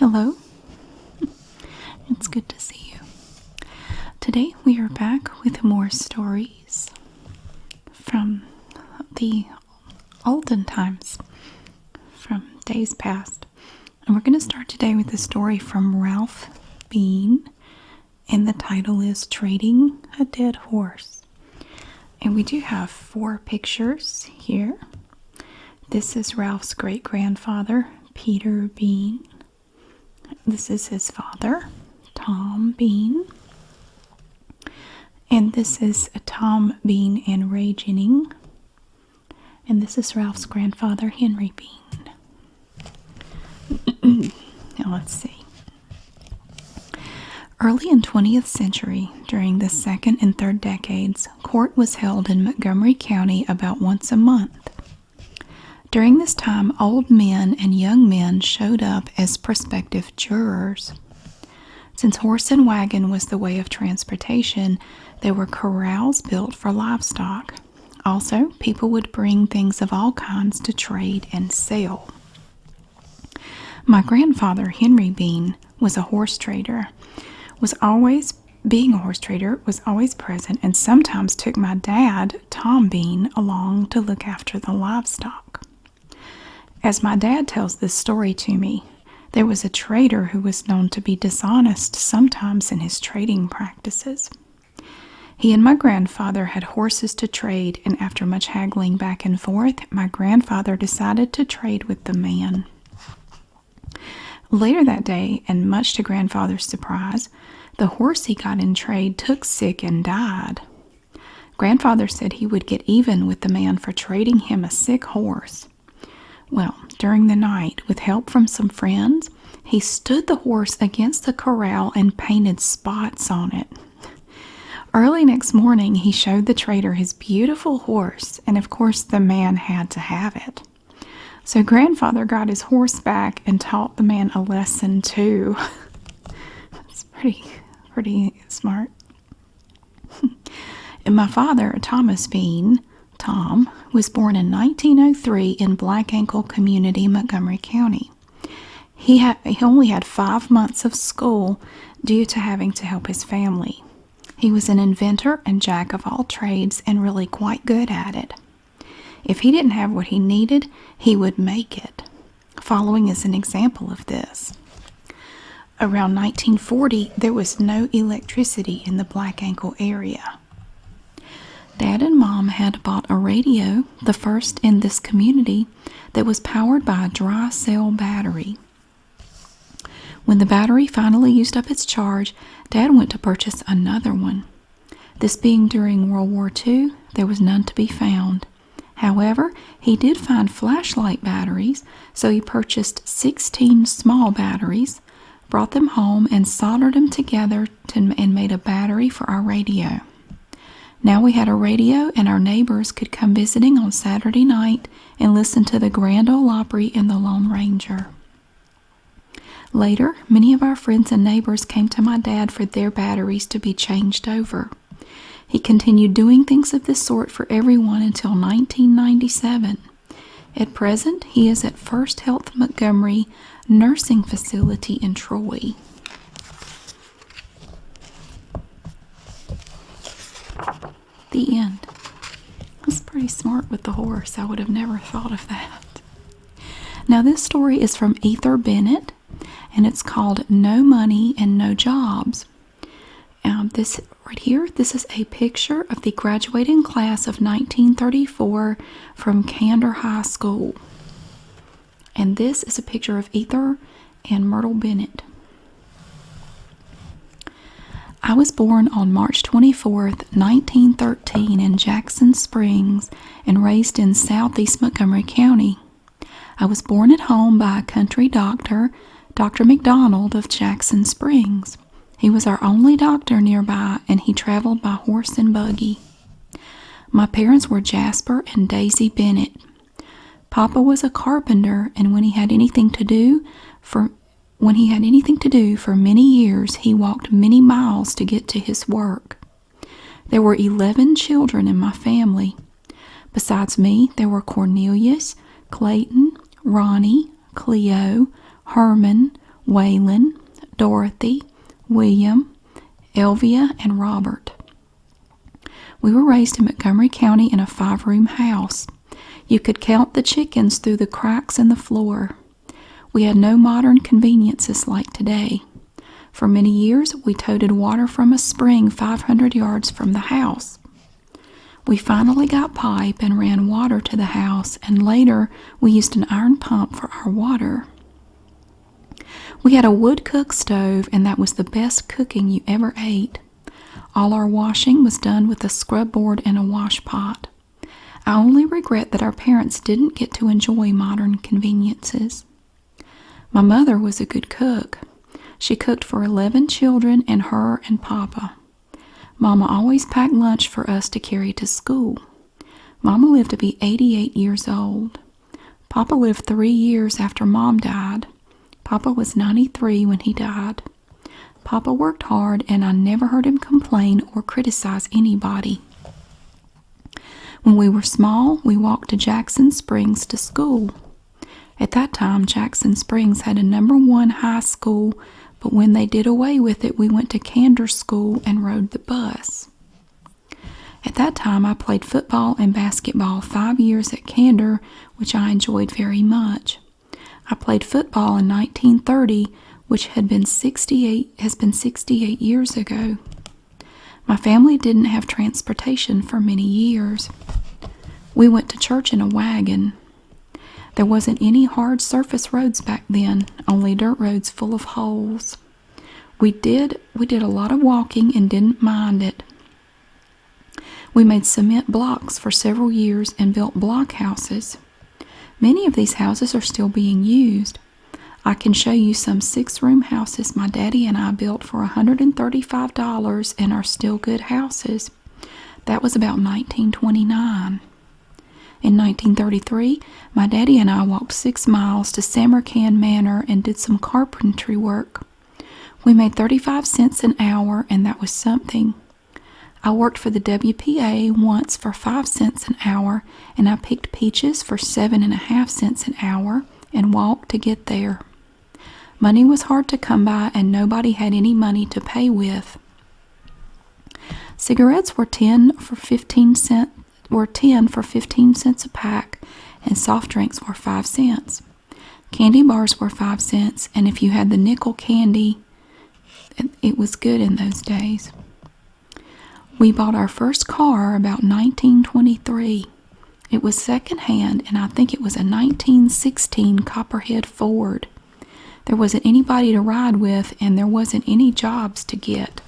Hello. It's good to see you. Today we are back with more stories from the olden times, from days past. And we're going to start today with a story from Ralph Bean, and the title is Trading a Dead Horse. And we do have 4 pictures here. This is Ralph's great-grandfather, Peter Bean. This is his father, Tom Bean. And this is Tom Bean and Ray Jennings. And this is Ralph's grandfather, Henry Bean. Now let's see. Early in 20th century, during the 2nd and 3rd decades, court was held in Montgomery County about once a month. During this time, old men and young men showed up as prospective jurors. Since horse and wagon was the way of transportation, there were corrals built for livestock. Also, people would bring things of all kinds to trade and sell. My grandfather, Henry Bean, was a horse trader. Being a horse trader was always present and sometimes took my dad, Tom Bean, along to look after the livestock. As my dad tells this story to me, there was a trader who was known to be dishonest sometimes in his trading practices. He and my grandfather had horses to trade, and after much haggling back and forth, my grandfather decided to trade with the man. Later that day, and much to grandfather's surprise, the horse he got in trade took sick and died. Grandfather said he would get even with the man for trading him a sick horse. Well, during the night, with help from some friends, he stood the horse against the corral and painted spots on it. Early next morning, he showed the trader his beautiful horse, and of course the man had to have it. So grandfather got his horse back and taught the man a lesson too. That's pretty smart. And my father, Thomas Bean, Tom, was born in 1903 in Black Ankle Community, Montgomery County. He only had 5 months of school due to having to help his family. He was an inventor and jack of all trades and really quite good at it. If he didn't have what he needed, he would make it. Following is an example of this. Around 1940, there was no electricity in the Black Ankle area. Dad and Mom had bought a radio, the first in this community, that was powered by a dry cell battery. When the battery finally used up its charge, Dad went to purchase another one. This being during World War II, there was none to be found. However, he did find flashlight batteries, so he purchased 16 small batteries, brought them home, and soldered them together and made a battery for our radio. Now we had a radio, and our neighbors could come visiting on Saturday night and listen to the Grand Ole Opry and the Lone Ranger. Later, many of our friends and neighbors came to my dad for their batteries to be changed over. He continued doing things of this sort for everyone until 1997. At present, he is at First Health Montgomery Nursing Facility in Troy. The end. That's pretty smart with the horse. I would have never thought of that. Now this story is from Ether Bennett, and it's called No Money and No Jobs. This right here, this is a picture of the graduating class of 1934 from Candor High School. And this is a picture of Ether and Myrtle Bennett. I was born on March 24th, 1913 in Jackson Springs and raised in southeast Montgomery County. I was born at home by a country doctor, Dr. McDonald of Jackson Springs. He was our only doctor nearby, and he traveled by horse and buggy. My parents were Jasper and Daisy Bennett. Papa was a carpenter, and when he had anything to do for many years, he walked many miles to get to his work. There were 11 children in my family. Besides me, there were Cornelius, Clayton, Ronnie, Cleo, Herman, Waylon, Dorothy, William, Elvia, and Robert. We were raised in Montgomery County in a 5-room house. You could count the chickens through the cracks in the floor. We had no modern conveniences like today. For many years, we toted water from a spring 500 yards from the house. We finally got pipe and ran water to the house, and later we used an iron pump for our water. We had a wood cook stove, and that was the best cooking you ever ate. All our washing was done with a scrub board and a wash pot. I only regret that our parents didn't get to enjoy modern conveniences. My mother was a good cook. She cooked for 11 children and her and Papa. Mama always packed lunch for us to carry to school. Mama lived to be 88 years old. Papa lived 3 years after Mom died. Papa was 93 when he died. Papa worked hard, and I never heard him complain or criticize anybody. When we were small, we walked to Jackson Springs to school. At that time, Jackson Springs had a #1 high school, but when they did away with it, we went to Candor School and rode the bus. At that time, I played football and basketball 5 years at Candor, which I enjoyed very much. I played football in 1930, which has been 68 years ago. My family didn't have transportation for many years. We went to church in a wagon. There wasn't any hard surface roads back then, only dirt roads full of holes. We did a lot of walking and didn't mind it. We made cement blocks for several years and built block houses. Many of these houses are still being used. I can show you some 6-room houses my daddy and I built for $135 and are still good houses. That was about 1929. In 1933, my daddy and I walked 6 miles to Samarkand Manor and did some carpentry work. We made 35 cents an hour, and that was something. I worked for the WPA once for 5 cents an hour, and I picked peaches for 7.5 cents an hour and walked to get there. Money was hard to come by, and nobody had any money to pay with. Cigarettes were 10 for 15 cents a pack, and soft drinks were 5 cents. Candy bars were 5 cents, and if you had the nickel candy, it was good in those days. We bought our first car about 1923. It was secondhand, and I think it was a 1916 Copperhead Ford. There wasn't anybody to ride with, and there wasn't any jobs to get.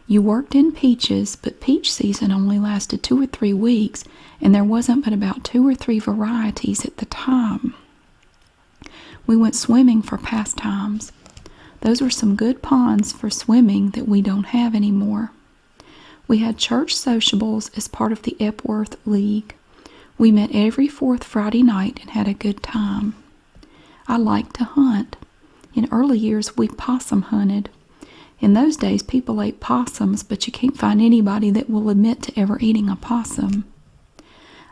You worked in peaches, but peach season only lasted 2 or 3 weeks, and there wasn't but about 2 or 3 varieties at the time. We went swimming for pastimes. Those were some good ponds for swimming that we don't have anymore. We had church sociables as part of the Epworth League. We met every 4th Friday night and had a good time. I liked to hunt. In early years, we possum hunted. In those days, people ate possums, but you can't find anybody that will admit to ever eating a possum.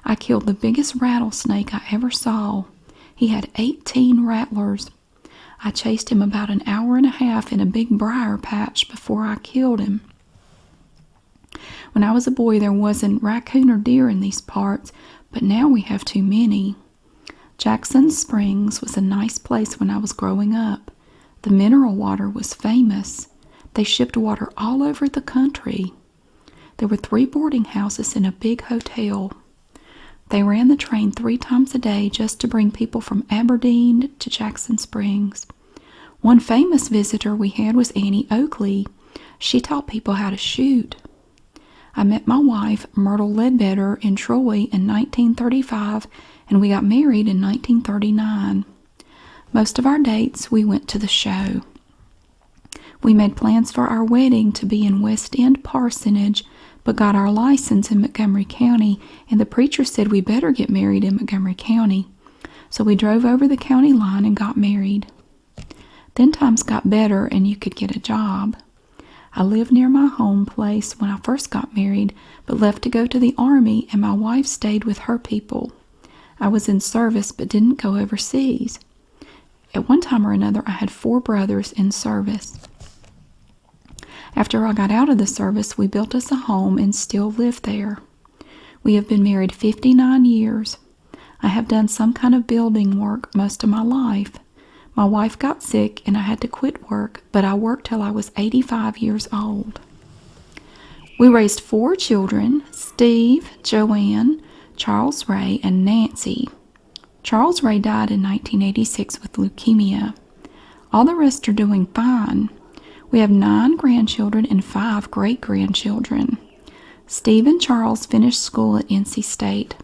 I killed the biggest rattlesnake I ever saw. He had 18 rattlers. I chased him about an hour and a half in a big briar patch before I killed him. When I was a boy, there wasn't raccoon or deer in these parts, but now we have too many. Jackson Springs was a nice place when I was growing up. The mineral water was famous. They shipped water all over the country. There were 3 boarding houses and a big hotel. They ran the train 3 times a day just to bring people from Aberdeen to Jackson Springs. One famous visitor we had was Annie Oakley. She taught people how to shoot. I met my wife, Myrtle Ledbetter, in Troy in 1935, and we got married in 1939. Most of our dates, we went to the show. We made plans for our wedding to be in West End Parsonage, but got our license in Montgomery County, and the preacher said we better get married in Montgomery County. So we drove over the county line and got married. Then times got better and you could get a job. I lived near my home place when I first got married, but left to go to the Army, and my wife stayed with her people. I was in service but didn't go overseas. At one time or another, I had 4 brothers in service. After I got out of the service, we built us a home and still live there. We have been married 59 years. I have done some kind of building work most of my life. My wife got sick and I had to quit work, but I worked till I was 85 years old. We raised 4 children: Steve, Joanne, Charles Ray, and Nancy. Charles Ray died in 1986 with leukemia. All the rest are doing fine. We have 9 grandchildren and 5 great-grandchildren. Steve and Charles finished school at NC State.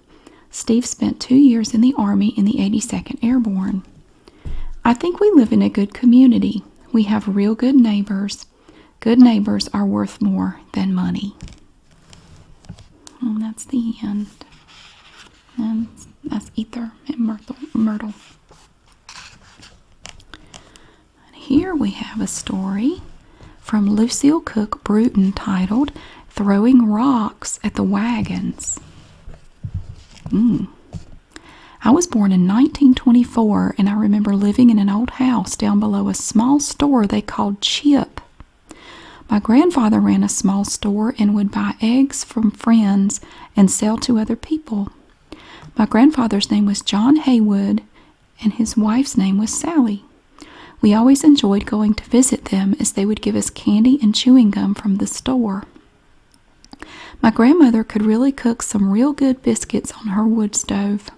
Steve spent 2 years in the Army in the 82nd Airborne. I think we live in a good community. We have real good neighbors. Good neighbors are worth more than money. And that's the end. And that's Ether and Myrtle. And here we have a story from Lucille Cook Bruton titled Throwing Rocks at the Wagons. I was born in 1924, and I remember living in an old house down below a small store they called Chip. My grandfather ran a small store and would buy eggs from friends and sell to other people. My grandfather's name was John Haywood, and his wife's name was Sally. We always enjoyed going to visit them as they would give us candy and chewing gum from the store. My grandmother could really cook some real good biscuits on her wood stove.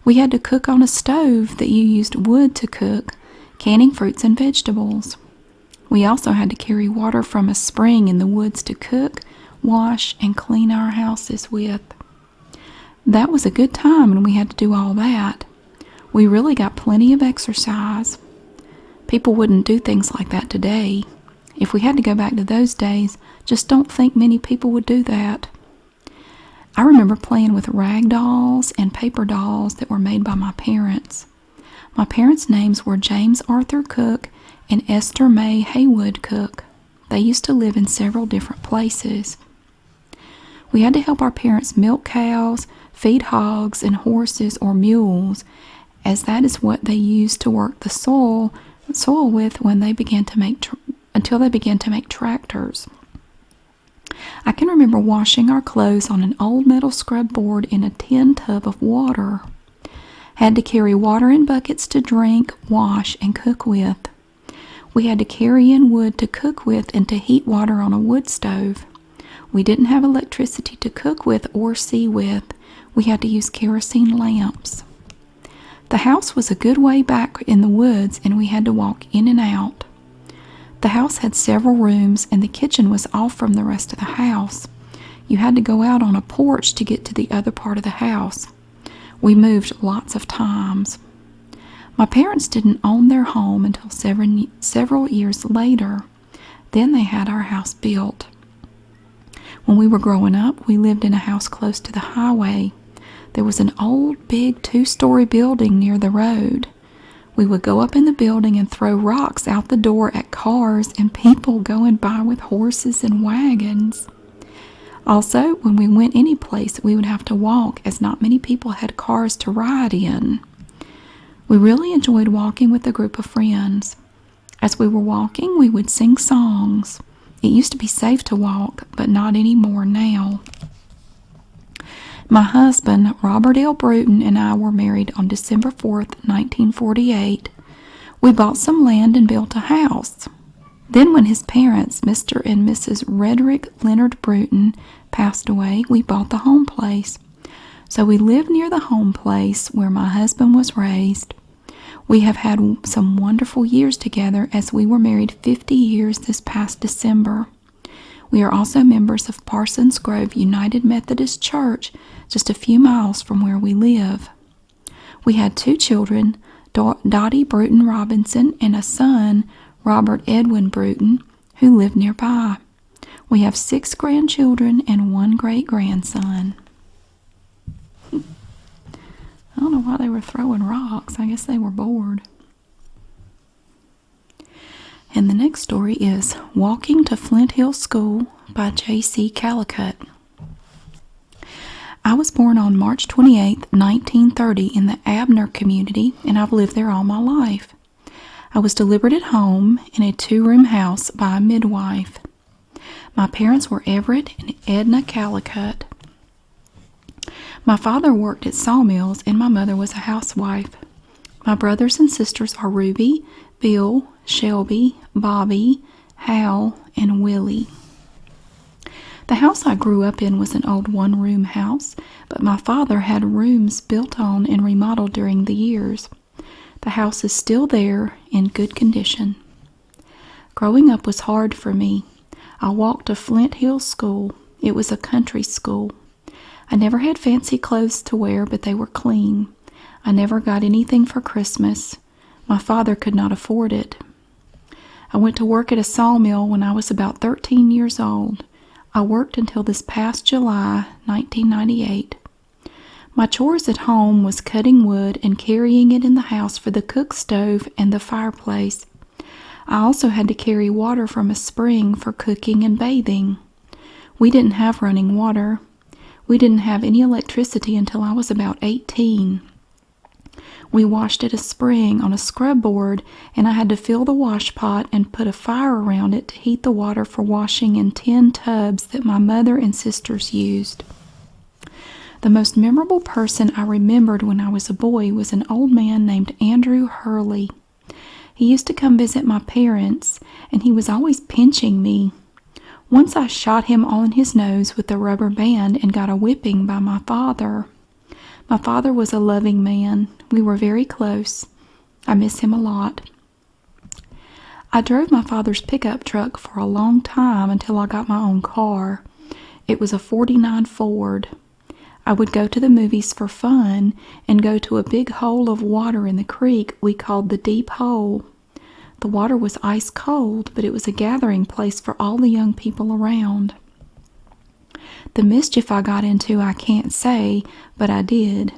We had to cook on a stove that you used wood to cook, canning fruits and vegetables. We also had to carry water from a spring in the woods to cook, wash, and clean our houses with. That was a good time when we had to do all that. We really got plenty of exercise. People wouldn't do things like that today. If we had to go back to those days, just don't think many people would do that. I remember playing with rag dolls and paper dolls that were made by my parents. My parents' names were James Arthur Cook and Esther May Haywood Cook. They used to live in several different places. We had to help our parents milk cows, feed hogs and horses or mules, as that is what they used to work the soil with when they began to make until they began to make tractors. I can remember washing our clothes on an old metal scrub board in a tin tub of water. Had to carry water in buckets to drink, wash, and cook with. We had to carry in wood to cook with and to heat water on a wood stove. We didn't have electricity to cook with or see with. We had to use kerosene lamps. The house was a good way back in the woods, and we had to walk in and out. The house had several rooms, and the kitchen was off from the rest of the house. You had to go out on a porch to get to the other part of the house. We moved lots of times. My parents didn't own their home until several years later. Then they had our house built. When we were growing up, we lived in a house close to the highway. There was an old, big 2-story building near the road. We would go up in the building and throw rocks out the door at cars and people going by with horses and wagons. Also, when we went any place, we would have to walk, as not many people had cars to ride in. We really enjoyed walking with a group of friends. As we were walking, we would sing songs. It used to be safe to walk, but not anymore now. My husband, Robert L. Bruton, and I were married on December 4th, 1948. We bought some land and built a house. Then when his parents, Mr. and Mrs. Rederick Leonard Bruton, passed away, we bought the home place. So we lived near the home place where my husband was raised. We have had some wonderful years together, as we were married 50 years this past December. We are also members of Parsons Grove United Methodist Church, just a few miles from where we live. We had 2 children, Dottie Bruton Robinson, and a son, Robert Edwin Bruton, who lived nearby. We have 6 grandchildren and 1 great-grandson. I don't know why they were throwing rocks. I guess they were bored. And the next story is Walking to Flint Hill School by J.C. Callicut. I was born on March 28, 1930 in the Abner community, and I've lived there all my life. I was delivered at home in a 2-room house by a midwife. My parents were Everett and Edna Calicut. My father worked at sawmills and my mother was a housewife. My brothers and sisters are Ruby, Bill, Shelby, Bobby, Hal, and Willie. The house I grew up in was an old 1-room house, but my father had rooms built on and remodeled during the years. The house is still there in good condition. Growing up was hard for me. I walked to Flint Hill School. It was a country school. I never had fancy clothes to wear, but they were clean. I never got anything for Christmas. My father could not afford it. I went to work at a sawmill when I was about 13 years old. I worked until this past July, 1998. My chores at home was cutting wood and carrying it in the house for the cook stove and the fireplace. I also had to carry water from a spring for cooking and bathing. We didn't have running water. We didn't have any electricity until I was about 18. We washed at a spring on a scrub board, and I had to fill the wash pot and put a fire around it to heat the water for washing in tin tubs that my mother and sisters used. The most memorable person I remembered when I was a boy was an old man named Andrew Hurley. He used to come visit my parents, and he was always pinching me. Once I shot him on his nose with a rubber band and got a whipping by my father. My father was a loving man. We were very close. I miss him a lot. I drove my father's pickup truck for a long time until I got my own car. It was a '49 Ford. I would go to the movies for fun and go to a big hole of water in the creek we called the Deep Hole. The water was ice cold, but it was a gathering place for all the young people around. The mischief I got into I can't say, but I did.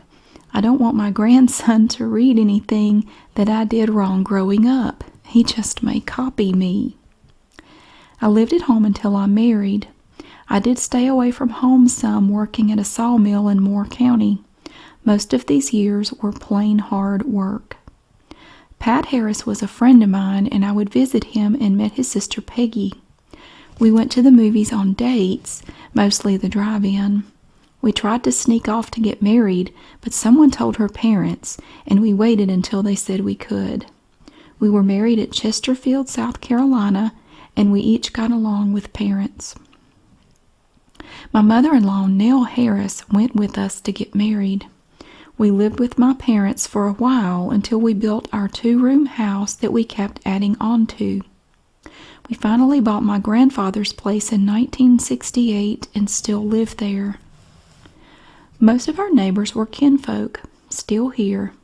I don't want my grandson to read anything that I did wrong growing up. He just may copy me. I lived at home until I married. I did stay away from home some, working at a sawmill in Moore County. Most of these years were plain hard work. Pat Harris was a friend of mine, and I would visit him and met his sister Peggy. We went to the movies on dates, mostly the drive-in. We tried to sneak off to get married, but someone told her parents, and we waited until they said we could. We were married at Chesterfield, South Carolina, and we each got along with parents. My mother-in-law, Nell Harris, went with us to get married. We lived with my parents for a while until we built our 2-room house that we kept adding on to. We finally bought my grandfather's place in 1968 and still live there. Most of our neighbors were kinfolk, still here.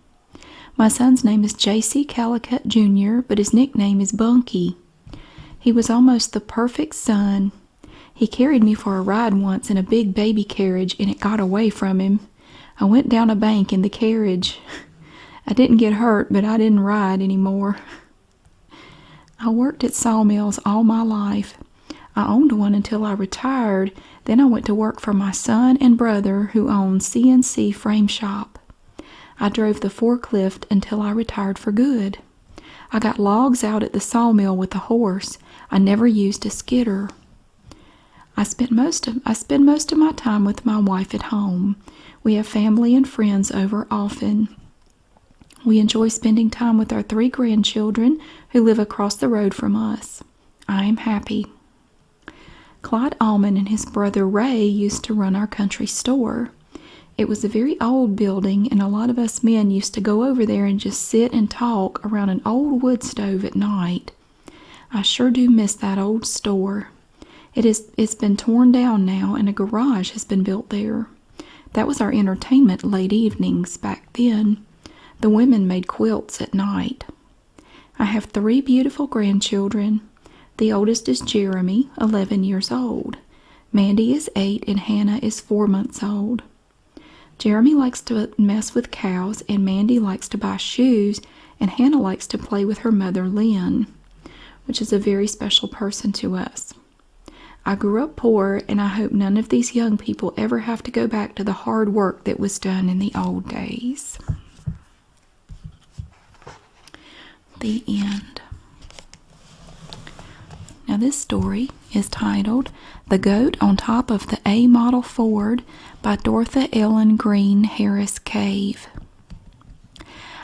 My son's name is J.C. Calicut Jr., but his nickname is Bunky. He was almost the perfect son. He carried me for a ride once in a big baby carriage, and it got away from him. I went down a bank in the carriage. I didn't get hurt, but I didn't ride anymore. I worked at sawmills all my life. I owned one until I retired. Then I went to work for my son and brother, who owned CNC Frame Shop. I drove the forklift until I retired for good. I got logs out at the sawmill with a horse. I never used a skidder. I spend most of my time with my wife at home. We have family and friends over often. We enjoy spending time with our 3 grandchildren who live across the road from us. I am happy. Clyde Allman and his brother Ray used to run our country store. It was a very old building, and a lot of us men used to go over there and just sit and talk around an old wood stove at night. I sure do miss that old store. It's been torn down now, and a garage has been built there. That was our entertainment late evenings back then. The women made quilts at night. I have 3 beautiful grandchildren. The oldest is Jeremy, 11 years old. Mandy is 8, and Hannah is 4 months old. Jeremy likes to mess with cows, and Mandy likes to buy shoes, and Hannah likes to play with her mother, Lynn, which is a very special person to us. I grew up poor, and I hope none of these young people ever have to go back to the hard work that was done in the old days. The end. Now this story is titled The Goat on Top of the A Model Ford by Dorothy Ellen Green Harris Cave.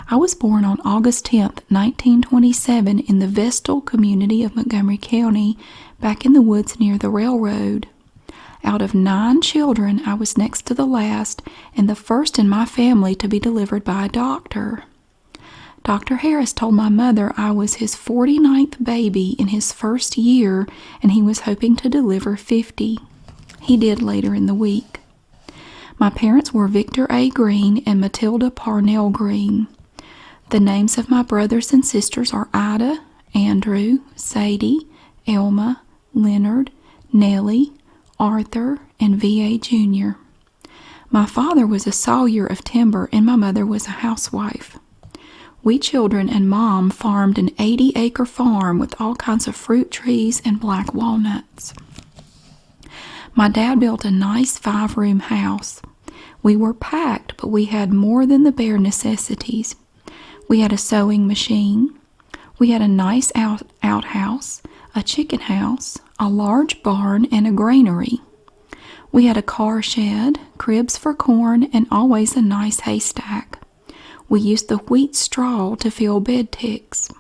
I was born on August 10th, 1927 in the Vestal community of Montgomery County, back in the woods near the railroad. Out of 9 children, I was next to the last and the first in my family to be delivered by a doctor. Dr. Harris told my mother I was his 49th baby in his first year and he was hoping to deliver 50. He did later in the week. My parents were Victor A. Green and Matilda Parnell Green. The names of my brothers and sisters are Ida, Andrew, Sadie, Elma, Leonard, Nellie, Arthur, and V.A. Jr. My father was a sawyer of timber and my mother was a housewife. We children and Mom farmed an 80-acre farm with all kinds of fruit trees and black walnuts. My dad built a nice 5-room house. We were packed, but we had more than the bare necessities. We had a sewing machine. We had a nice outhouse, a chicken house, a large barn, and a granary. We had a car shed, cribs for corn, and always a nice haystack. We used the wheat straw to fill bed ticks.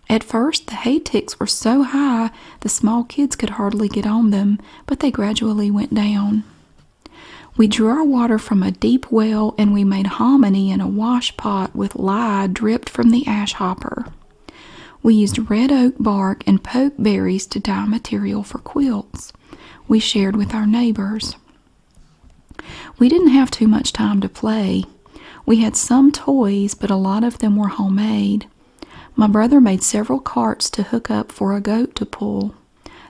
At first, the hay ticks were so high the small kids could hardly get on them, but they gradually went down. We drew our water from a deep well and we made hominy in a wash pot with lye dripped from the ash hopper. We used red oak bark and pokeberries to dye material for quilts. We shared with our neighbors. We didn't have too much time to play. We had some toys, but a lot of them were homemade. My brother made several carts to hook up for a goat to pull.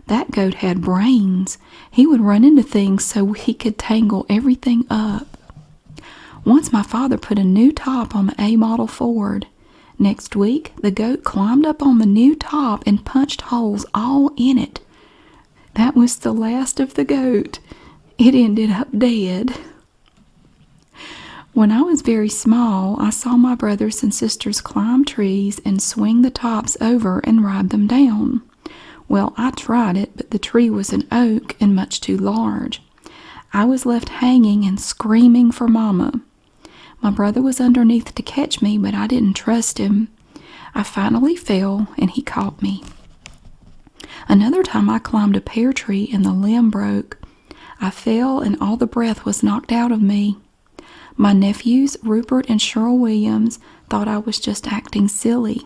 That goat had brains. He would run into things so he could tangle everything up. Once my father put a new top on the A Model Ford. Next week, the goat climbed up on the new top and punched holes all in it. That was the last of the goat. It ended up dead. When I was very small, I saw my brothers and sisters climb trees and swing the tops over and ride them down. Well, I tried it, but the tree was an oak and much too large. I was left hanging and screaming for Mama. My brother was underneath to catch me, but I didn't trust him. I finally fell, and he caught me. Another time I climbed a pear tree and the limb broke. I fell, and all the breath was knocked out of me. My nephews, Rupert and Cheryl Williams, thought I was just acting silly.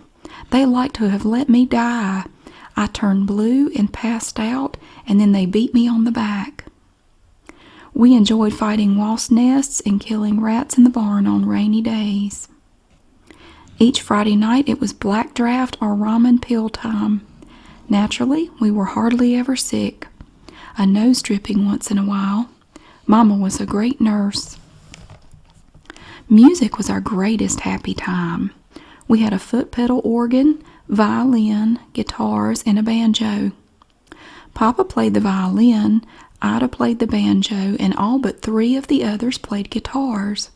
They liked to have let me die. I turned blue and passed out, and then they beat me on the back. We enjoyed fighting wasp nests and killing rats in the barn on rainy days. Each Friday night it was black draft or ramen pill time. Naturally, we were hardly ever sick. A nose dripping once in a while. Mama was a great nurse. Music was our greatest happy time. We had a foot pedal organ, violin, guitars, and a banjo. Papa played the violin, Ida played the banjo, and all but 3 of the others played guitars.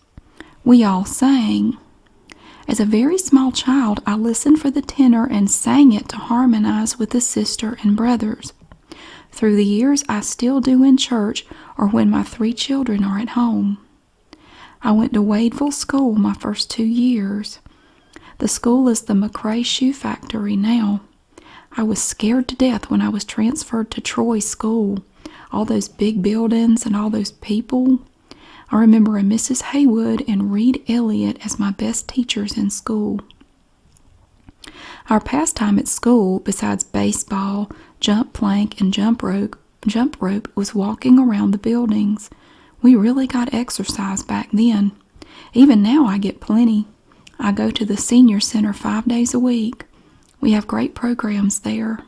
We all sang. As a very small child, I listened for the tenor and sang it to harmonize with the sister and brothers. Through the years, I still do in church or when my 3 children are at home. I went to Wadeville School my first 2 years. The school is the McRae Shoe Factory now. I was scared to death when I was transferred to Troy School. All those big buildings and all those people. I remember a Mrs. Haywood and Reed Elliott as my best teachers in school. Our pastime at school, besides baseball, jump plank, and jump rope, was walking around the buildings. We really got exercise back then. Even now I get plenty. I go to the senior center 5 days a week. We have great programs there.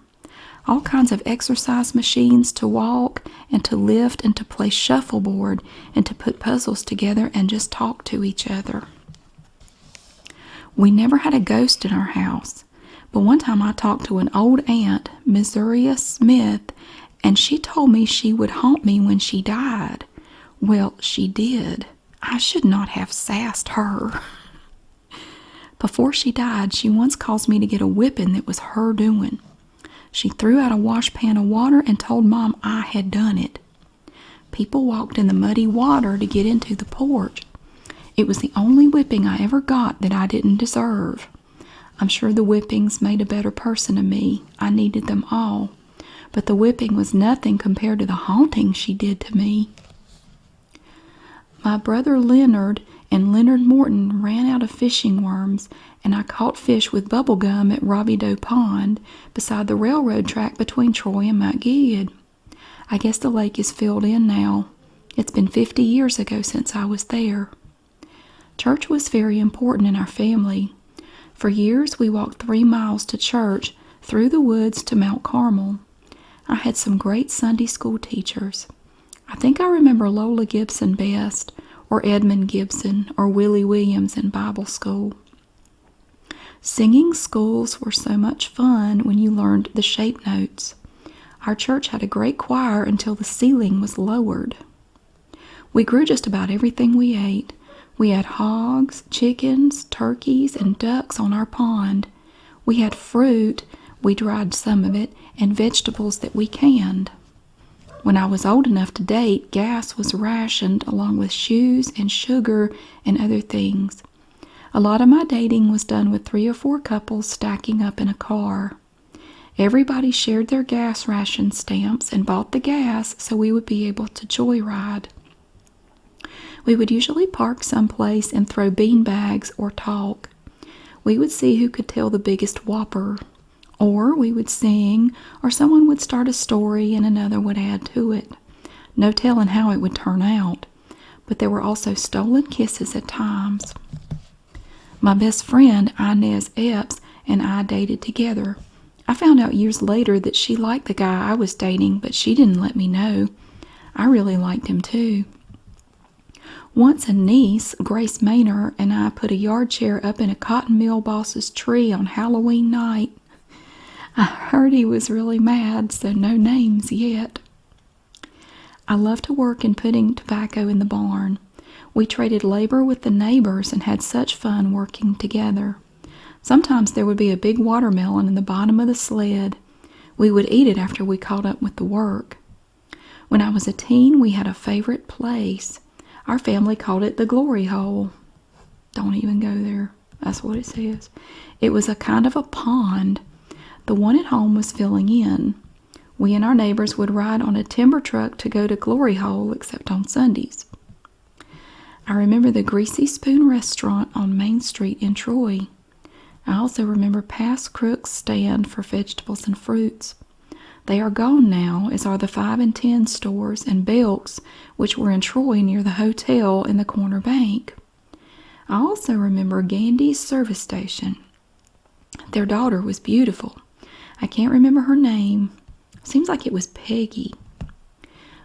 All kinds of exercise machines to walk and to lift and to play shuffleboard and to put puzzles together and just talk to each other. We never had a ghost in our house, but one time I talked to an old aunt, Missouri Smith, and she told me she would haunt me when she died. Well, she did. I should not have sassed her. Before she died, she once caused me to get a whipping that was her doing. She threw out a washpan of water and told Mom I had done it. People walked in the muddy water to get into the porch. It was the only whipping I ever got that I didn't deserve. I'm sure the whippings made a better person of me. I needed them all. But the whipping was nothing compared to the haunting she did to me. My brother Leonard and Leonard Morton ran out of fishing worms, and I caught fish with bubble gum at Robbie Doe Pond beside the railroad track between Troy and Mount Gilead. I guess the lake is filled in now. It's been 50 years ago since I was there. Church was very important in our family. For years we walked 3 miles to church through the woods to Mount Carmel. I had some great Sunday school teachers. I think I remember Lola Gibson best, or Edmund Gibson, or Willie Williams in Bible school. Singing schools were so much fun when you learned the shape notes. Our church had a great choir until the ceiling was lowered. We grew just about everything we ate. We had hogs, chickens, turkeys, and ducks on our pond. We had fruit, we dried some of it, and vegetables that we canned. When I was old enough to date, gas was rationed along with shoes and sugar and other things. A lot of my dating was done with 3 or 4 couples stacking up in a car. Everybody shared their gas ration stamps and bought the gas so we would be able to joyride. We would usually park someplace and throw bean bags or talk. We would see who could tell the biggest whopper. Or we would sing, or someone would start a story and another would add to it. No telling how it would turn out. But there were also stolen kisses at times. My best friend, Inez Epps, and I dated together. I found out years later that she liked the guy I was dating, but she didn't let me know. I really liked him too. Once a niece, Grace Maynor, and I put a yard chair up in a cotton mill boss's tree on Halloween night. I heard he was really mad, so no names yet. I loved to work in putting tobacco in the barn. We traded labor with the neighbors and had such fun working together. Sometimes there would be a big watermelon in the bottom of the sled. We would eat it after we caught up with the work. When I was a teen, we had a favorite place. Our family called it the Glory Hole. Don't even go there. That's what it says. It was a kind of a pond. The one at home was filling in. We and our neighbors would ride on a timber truck to go to Glory Hole, except on Sundays. I remember the Greasy Spoon restaurant on Main Street in Troy. I also remember Past Crook's stand for vegetables and fruits. They are gone now, as are the 5 and 10 stores and Belk's, which were in Troy near the hotel in the corner bank. I also remember Gandy's service station. Their daughter was beautiful. I can't remember her name. Seems like it was Peggy.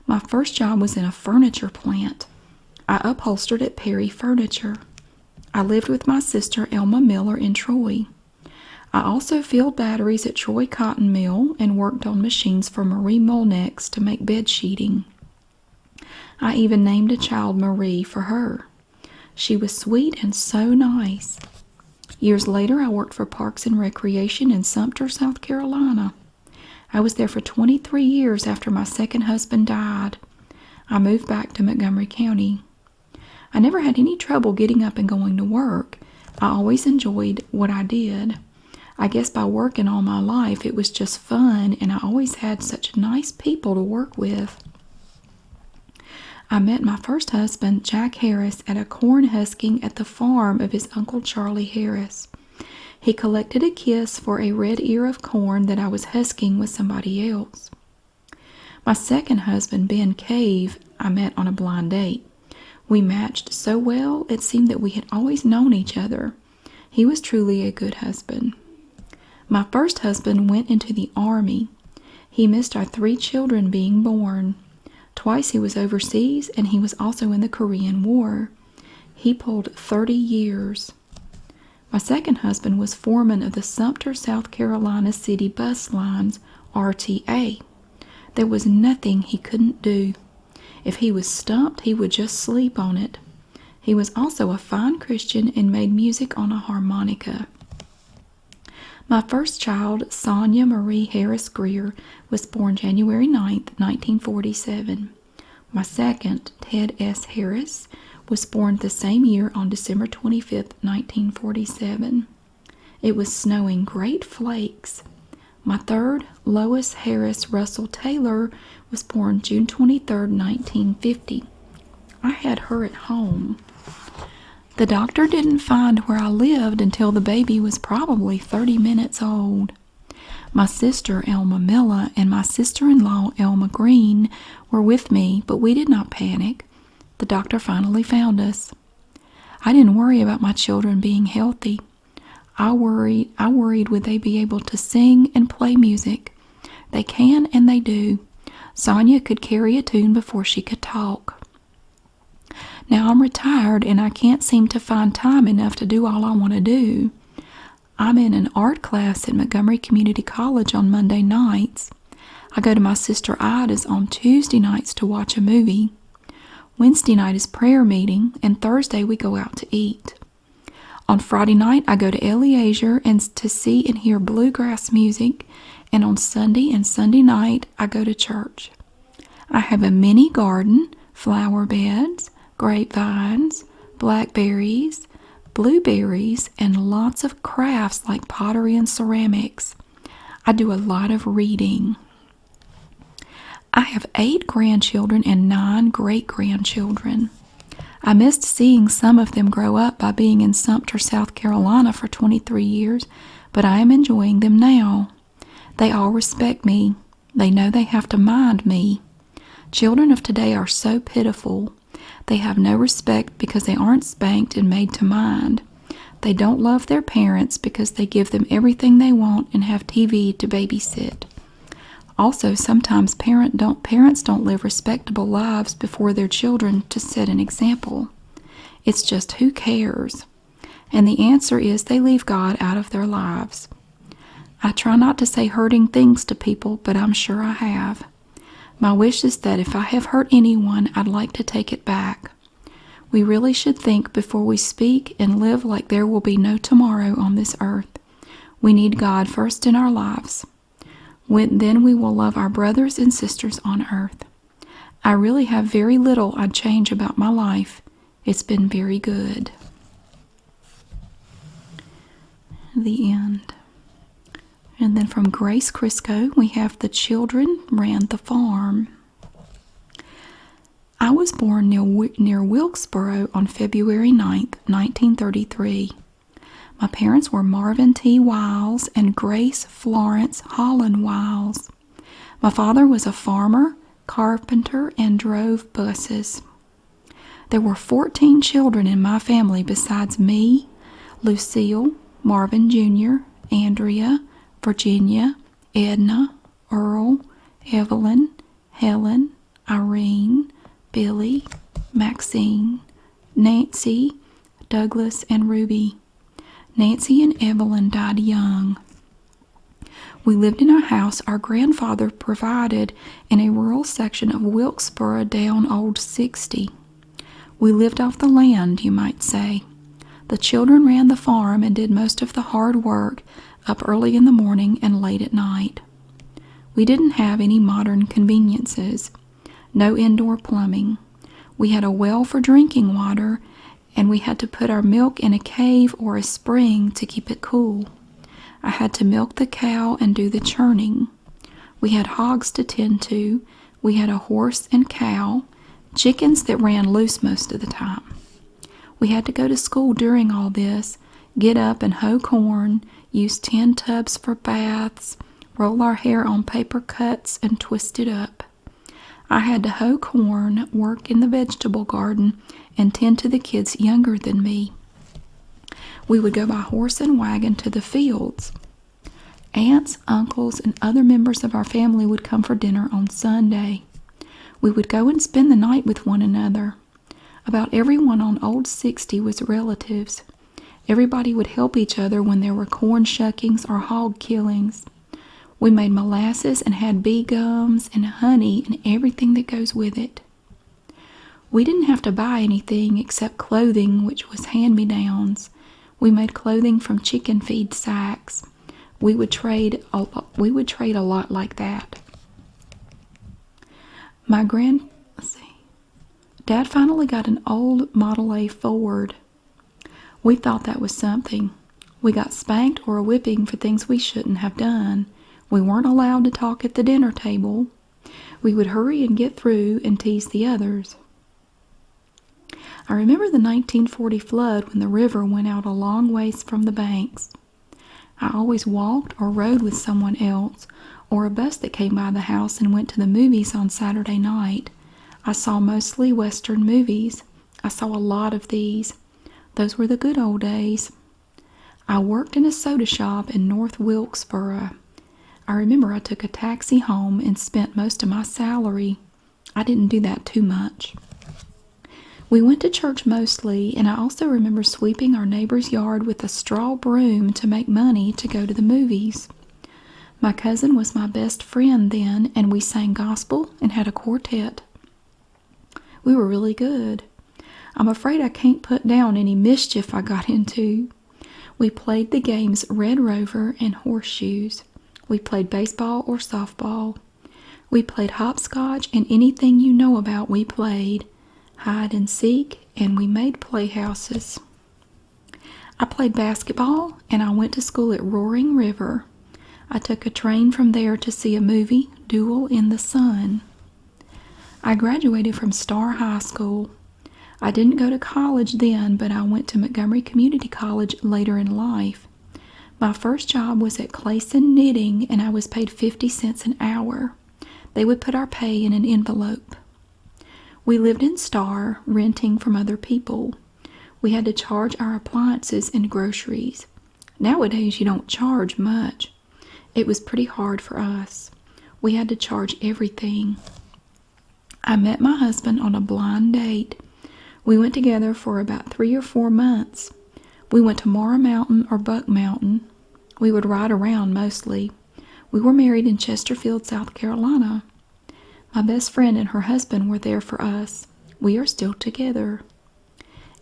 My first job was in a furniture plant. I upholstered at Perry Furniture. I lived with my sister Elma Miller in Troy. I also filled batteries at Troy Cotton Mill and worked on machines for Marie Molnex to make bed sheeting. I even named a child Marie for her. She was sweet and so nice. Years later, I worked for Parks and Recreation in Sumter, South Carolina. I was there for 23 years after my second husband died. I moved back to Montgomery County. I never had any trouble getting up and going to work. I always enjoyed what I did. I guess by working all my life, it was just fun, and I always had such nice people to work with. I met my first husband, Jack Harris, at a corn husking at the farm of his Uncle Charlie Harris. He collected a kiss for a red ear of corn that I was husking with somebody else. My second husband, Ben Cave, I met on a blind date. We matched so well, it seemed that we had always known each other. He was truly a good husband. My first husband went into the Army. He missed our 3 children being born. Twice he was overseas, and he was also in the Korean War. He pulled 30 years. My second husband was foreman of the Sumter, South Carolina City Bus Lines, RTA. There was nothing he couldn't do. If he was stumped, he would just sleep on it. He was also a fine Christian and made music on a harmonica. My first child, Sonia Marie Harris Greer, was born January 9th, 1947. My second, Ted S. Harris, was born the same year on December 25th, 1947. It was snowing great flakes. My third, Lois Harris Russell Taylor, was born June 23rd, 1950. I had her at home. The doctor didn't find where I lived until the baby was probably 30 minutes old. My sister, Elma Milla, and my sister-in-law, Elma Green, were with me, but we did not panic. The doctor finally found us. I didn't worry about my children being healthy. I worried would they be able to sing and play music. They can and they do. Sonia could carry a tune before she could talk. Now I'm retired and I can't seem to find time enough to do all I want to do. I'm in an art class at Montgomery Community College on Monday nights. I go to my sister Ida's on Tuesday nights to watch a movie. Wednesday night is prayer meeting, and Thursday we go out to eat. On Friday night I go to Eliezer and to see and hear bluegrass music, and on Sunday and Sunday night I go to church. I have a mini garden, flower beds, grapevines, blackberries, blueberries, and lots of crafts like pottery and ceramics. I do a lot of reading. I have 8 grandchildren and 9 great-grandchildren. I missed seeing some of them grow up by being in Sumter, South Carolina for 23 years, but I am enjoying them now. They all respect me. They know they have to mind me. Children of today are so pitiful. They have no respect because they aren't spanked and made to mind. They don't love their parents because they give them everything they want and have TV to babysit. Also, sometimes parents don't live respectable lives before their children to set an example. It's just who cares? And the answer is they leave God out of their lives. I try not to say hurting things to people, but I'm sure I have. My wish is that if I have hurt anyone, I'd like to take it back. We really should think before we speak and live like there will be no tomorrow on this earth. We need God first in our lives. Then we will love our brothers and sisters on earth. I really have very little I'd change about my life. It's been very good. The end. And then from Grace Crisco, we have the children ran the farm. I was born near Wilkesboro on February 9th, 1933. My parents were Marvin T. Wiles and Grace Florence Holland Wiles. My father was a farmer, carpenter, and drove buses. There were 14 children in my family besides me, Lucille, Marvin Jr., Andrea, Virginia, Edna, Earl, Evelyn, Helen, Irene, Billy, Maxine, Nancy, Douglas, and Ruby. Nancy and Evelyn died young. We lived in a house our grandfather provided in a rural section of Wilkesboro down Old 60. We lived off the land, you might say. The children ran the farm and did most of the hard work, up early in the morning and late at night. We didn't have any modern conveniences. No indoor plumbing. We had a well for drinking water, and we had to put our milk in a cave or a spring to keep it cool. I had to milk the cow and do the churning. We had hogs to tend to. We had a horse and cow, chickens that ran loose most of the time. We had to go to school during all this, get up and hoe corn, use tin tubs for baths, roll our hair on paper cuts, and twist it up. I had to hoe corn, work in the vegetable garden, and tend to the kids younger than me. We would go by horse and wagon to the fields. Aunts, uncles, and other members of our family would come for dinner on Sunday. We would go and spend the night with one another. About everyone on Old 60 was relatives. Everybody would help each other when there were corn shuckings or hog killings. We made molasses and had bee gums and honey and everything that goes with it. We didn't have to buy anything except clothing, which was hand-me-downs. We made clothing from chicken feed sacks. We would trade a lot like that. Dad finally got an old Model A Ford. We thought that was something. We got spanked or a whipping for things we shouldn't have done. We weren't allowed to talk at the dinner table. We would hurry and get through and tease the others. I remember the 1940 flood when the river went out a long ways from the banks. I always walked or rode with someone else, or a bus that came by the house and went to the movies on Saturday night. I saw mostly Western movies. I saw a lot of these. Those were the good old days. I worked in a soda shop in North Wilkesboro. I remember I took a taxi home and spent most of my salary. I didn't do that too much. We went to church mostly, and I also remember sweeping our neighbor's yard with a straw broom to make money to go to the movies. My cousin was my best friend then, and we sang gospel and had a quartet. We were really good. I'm afraid I can't put down any mischief I got into. We played the games Red Rover and Horseshoes. We played baseball or softball. We played hopscotch, and anything you know about we played. Hide and seek, and we made playhouses. I played basketball, and I went to school at Roaring River. I took a train from there to see a movie, Duel in the Sun. I graduated from Star High School. I didn't go to college then, but I went to Montgomery Community College later in life. My first job was at Clayson Knitting, and I was paid 50 cents an hour. They would put our pay in an envelope. We lived in Star, renting from other people. We had to charge our appliances and groceries. Nowadays, you don't charge much. It was pretty hard for us. We had to charge everything. I met my husband on a blind date. We went together for about 3 or 4 months. We went to Mara Mountain or Buck Mountain. We would ride around mostly. We were married in Chesterfield, South Carolina. My best friend and her husband were there for us. We are still together.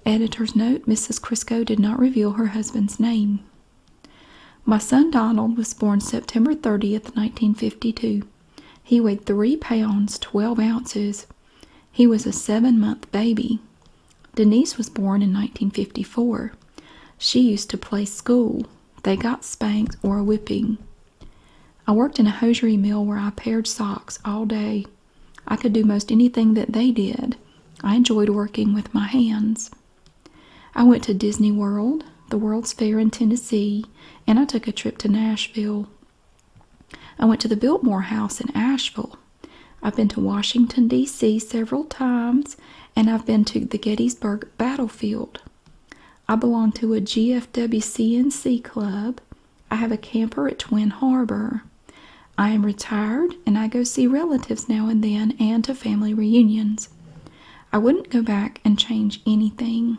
Editor's note, Mrs. Crisco did not reveal her husband's name. My son Donald was born September 30th, 1952. He weighed 3 pounds, 12 ounces. He was a 7-month baby. Denise was born in 1954. She used to play school. They got spanked or a whipping. I worked in a hosiery mill where I paired socks all day. I could do most anything that they did. I enjoyed working with my hands. I went to Disney World, the World's Fair in Tennessee, and I took a trip to Nashville. I went to the Biltmore House in Asheville. I've been to Washington, D.C. several times, and I've been to the Gettysburg Battlefield. I belong to a GFWCNC club. I have a camper at Twin Harbor. I am retired, and I go see relatives now and then and to family reunions. I wouldn't go back and change anything.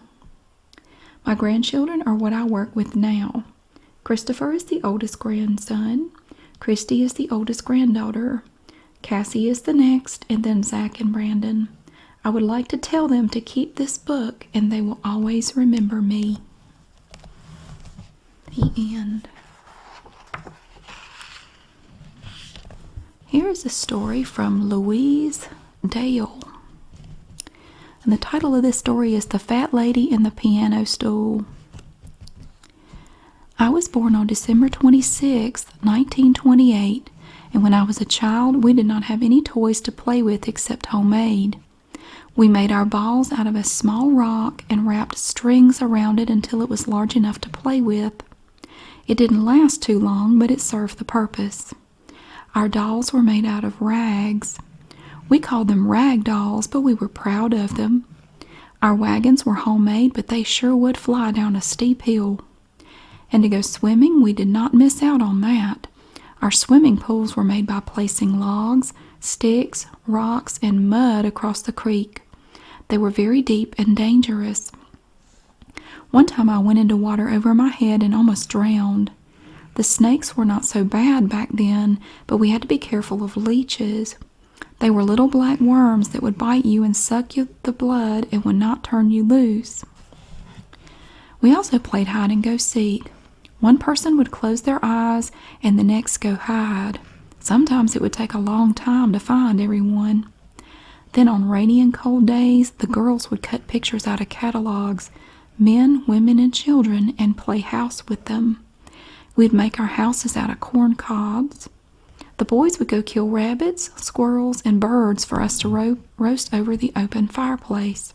My grandchildren are what I work with now. Christopher is the oldest grandson. Christy is the oldest granddaughter. Cassie is the next, and then Zach and Brandon. I would like to tell them to keep this book, and they will always remember me. The end. Here is a story from Louise Dale. And the title of this story is The Fat Lady and the Piano Stool. I was born on December 26, 1928, and when I was a child, we did not have any toys to play with except homemade. We made our balls out of a small rock and wrapped strings around it until it was large enough to play with. It didn't last too long, but it served the purpose. Our dolls were made out of rags. We called them rag dolls, but we were proud of them. Our wagons were homemade, but they sure would fly down a steep hill. And to go swimming, we did not miss out on that. Our swimming pools were made by placing logs, sticks, rocks, and mud across the creek. They were very deep and dangerous. One time I went into water over my head and almost drowned. The snakes were not so bad back then, but we had to be careful of leeches. They were little black worms that would bite you and suck the blood and would not turn you loose. We also played hide and go seek. One person would close their eyes and the next go hide. Sometimes it would take a long time to find everyone. Then on rainy and cold days, the girls would cut pictures out of catalogs, men, women, and children, and play house with them. We'd make our houses out of corn cobs. The boys would go kill rabbits, squirrels, and birds for us to roast over the open fireplace.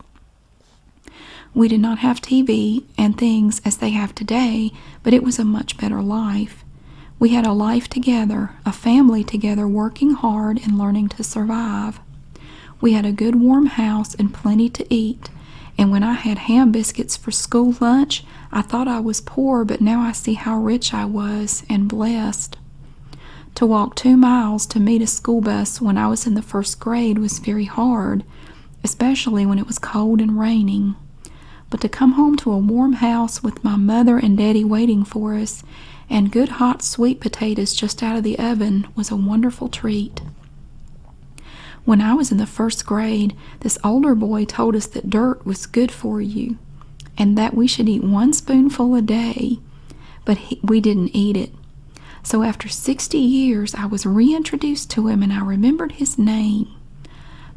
We did not have TV and things as they have today, but it was a much better life. We had a life together, a family together, working hard and learning to survive. We had a good warm house and plenty to eat, and when I had ham biscuits for school lunch, I thought I was poor, but now I see how rich I was and blessed. To walk 2 miles to meet a school bus when I was in the first grade was very hard, especially when it was cold and raining. But to come home to a warm house with my mother and daddy waiting for us, and good hot sweet potatoes just out of the oven was a wonderful treat. When I was in the first grade, this older boy told us that dirt was good for you, and that we should eat 1 spoonful a day, but we didn't eat it. So after 60 years, I was reintroduced to him and I remembered his name.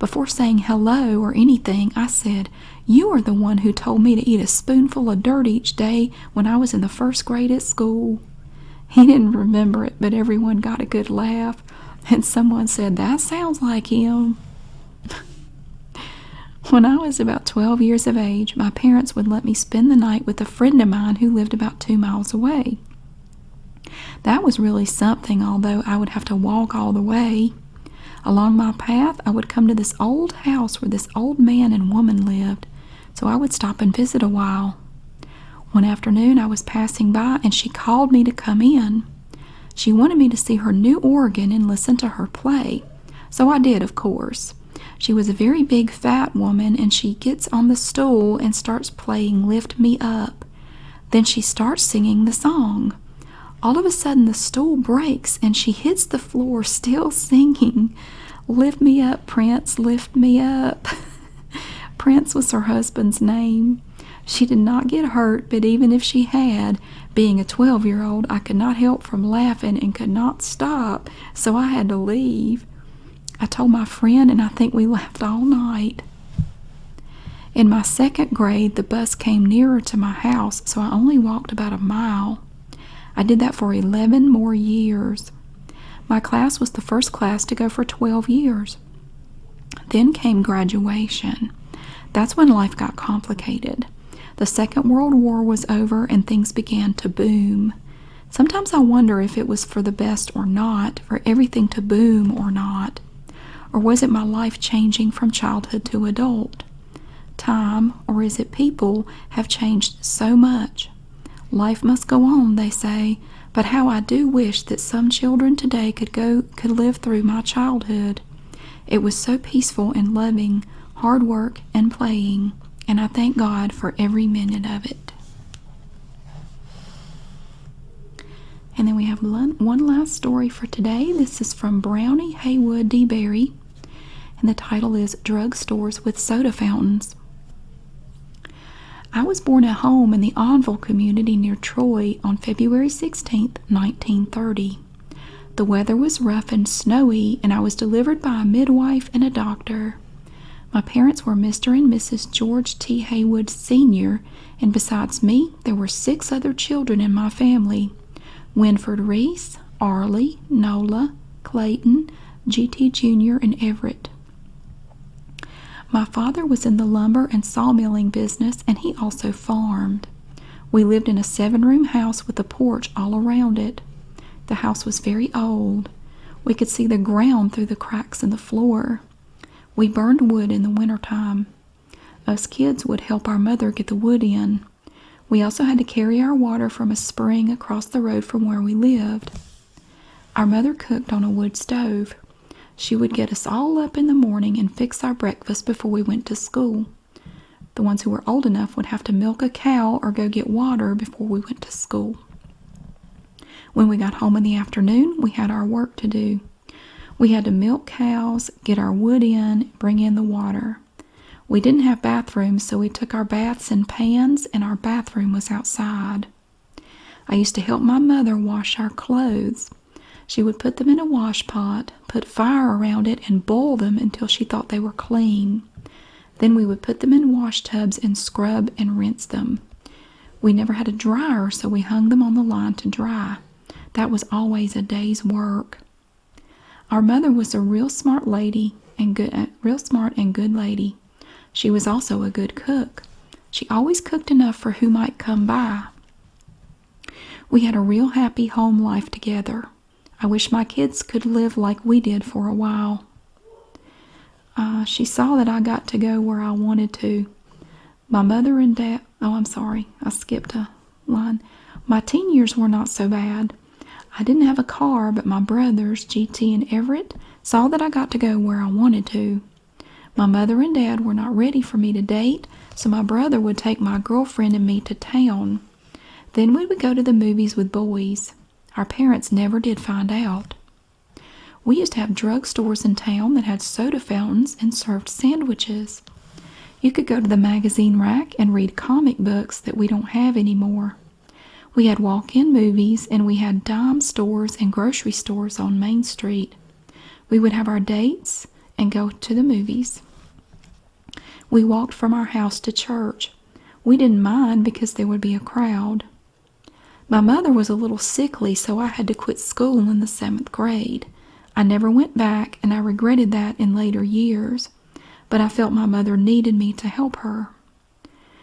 Before saying hello or anything, I said, "You are the one who told me to eat a spoonful of dirt each day when I was in the first grade at school." He didn't remember it, but everyone got a good laugh, and someone said, "That sounds like him." When I was about 12 years of age, my parents would let me spend the night with a friend of mine who lived about 2 miles away. That was really something, although I would have to walk all the way. Along my path, I would come to this old house where this old man and woman lived, so I would stop and visit a while. One afternoon, I was passing by, and she called me to come in. She wanted me to see her new organ and listen to her play, so I did, of course. She was a very big, fat woman, and she gets on the stool and starts playing "Lift Me Up." Then she starts singing the song. All of a sudden, the stool breaks, and she hits the floor, still singing, "Lift me up, Prince, lift me up." Prince was her husband's name. She did not get hurt, but even if she had, being a 12-year-old, I could not help from laughing and could not stop, so I had to leave. I told my friend, and I think we laughed all night. In my second grade, the bus came nearer to my house, so I only walked about a mile. I did that for 11 more years. My class was the first class to go for 12 years. Then came graduation. That's when life got complicated. The Second World War was over and things began to boom. Sometimes I wonder if it was for the best or not, for everything to boom or not. Or was it my life changing from childhood to adult? Time, or is it people, have changed so much. Life must go on, they say, but how I do wish that some children today could live through my childhood. It was so peaceful and loving, hard work and playing, and I thank God for every minute of it. And then we have one last story for today. This is from Brownie Haywood D. Berry, and the title is "Drugstores with Soda Fountains." I was born at home in the Onville community near Troy on February 16, 1930. The weather was rough and snowy, and I was delivered by a midwife and a doctor. My parents were Mr. and Mrs. George T. Haywood Sr., and besides me, there were 6 other children in my family: Winford Reese, Arlie, Nola, Clayton, G.T. Jr., and Everett. My father was in the lumber and sawmilling business, and he also farmed. We lived in a 7-room house with a porch all around it. The house was very old. We could see the ground through the cracks in the floor. We burned wood in the wintertime. Us kids would help our mother get the wood in. We also had to carry our water from a spring across the road from where we lived. Our mother cooked on a wood stove. She would get us all up in the morning and fix our breakfast before we went to school. The ones who were old enough would have to milk a cow or go get water before we went to school. When we got home in the afternoon, we had our work to do. We had to milk cows, get our wood in, bring in the water. We didn't have bathrooms, so we took our baths in pans, and our bathroom was outside. I used to help my mother wash our clothes. She would put them in a wash pot, put fire around it, and boil them until she thought they were clean. Then we would put them in wash tubs and scrub and rinse them. We never had a dryer, so we hung them on the line to dry. That was always a day's work. Our mother was a real smart and good lady. She was also a good cook. She always cooked enough for who might come by. We had a real happy home life together. I wish my kids could live like we did for a while. She saw that I got to go where I wanted to. My mother and dad... Oh, I'm sorry. I skipped a line. My teen years were not so bad. I didn't have a car, but my brothers, GT and Everett, saw that I got to go where I wanted to. My mother and dad were not ready for me to date, so my brother would take my girlfriend and me to town. Then we would go to the movies with boys. Our parents never did find out. We used to have drugstores in town that had soda fountains and served sandwiches. You could go to the magazine rack and read comic books that we don't have anymore. We had walk-in movies, and we had dime stores and grocery stores on Main Street. We would have our dates and go to the movies. We walked from our house to church. We didn't mind because there would be a crowd. My mother was a little sickly, so I had to quit school in the 7th grade. I never went back, and I regretted that in later years, but I felt my mother needed me to help her.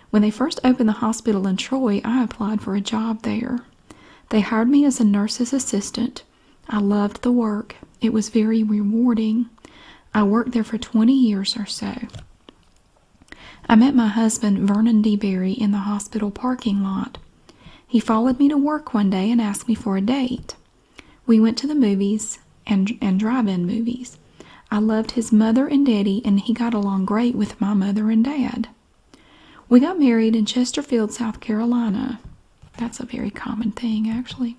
When they first opened the hospital in Troy, I applied for a job there. They hired me as a nurse's assistant. I loved the work. It was very rewarding. I worked there for 20 years or so. I met my husband, Vernon D. Berry, in the hospital parking lot. He followed me to work one day and asked me for a date. We went to the movies and drive-in movies. I loved his mother and daddy, and he got along great with my mother and dad. We got married in Chesterfield, South Carolina. That's a very common thing, actually.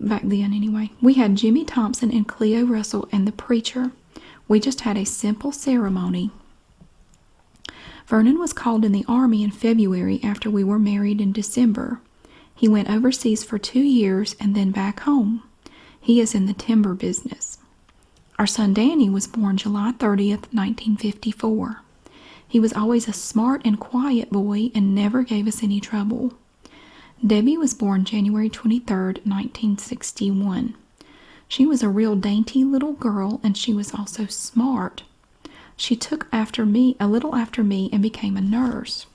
Back then, anyway. We had Jimmy Thompson and Cleo Russell and the preacher. We just had a simple ceremony. Vernon was called in the Army in February after we were married in December. He went overseas for 2 years and then back home. He is in the timber business. Our son Danny was born July 30th, 1954. He was always a smart and quiet boy and never gave us any trouble. Debbie was born January 23rd, 1961. She was a real dainty little girl, and she was also smart. She took a little after me and became a nurse.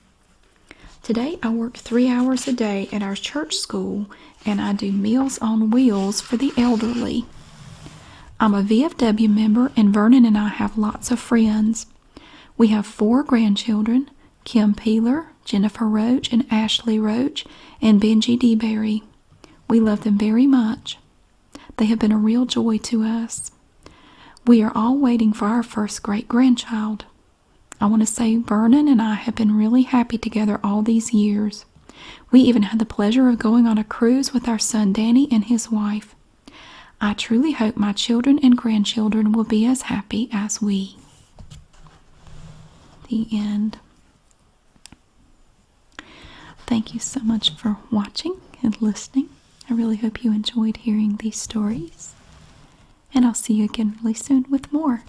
Today I work 3 hours a day at our church school, and I do Meals on Wheels for the elderly. I'm a VFW member, and Vernon and I have lots of friends. We have 4 grandchildren, Kim Peeler, Jennifer Roach, and Ashley Roach, and Benji D. Berry. We love them very much. They have been a real joy to us. We are all waiting for our first great-grandchild. I want to say Vernon and I have been really happy together all these years. We even had the pleasure of going on a cruise with our son Danny and his wife. I truly hope my children and grandchildren will be as happy as we. The end. Thank you so much for watching and listening. I really hope you enjoyed hearing these stories. And I'll see you again really soon with more.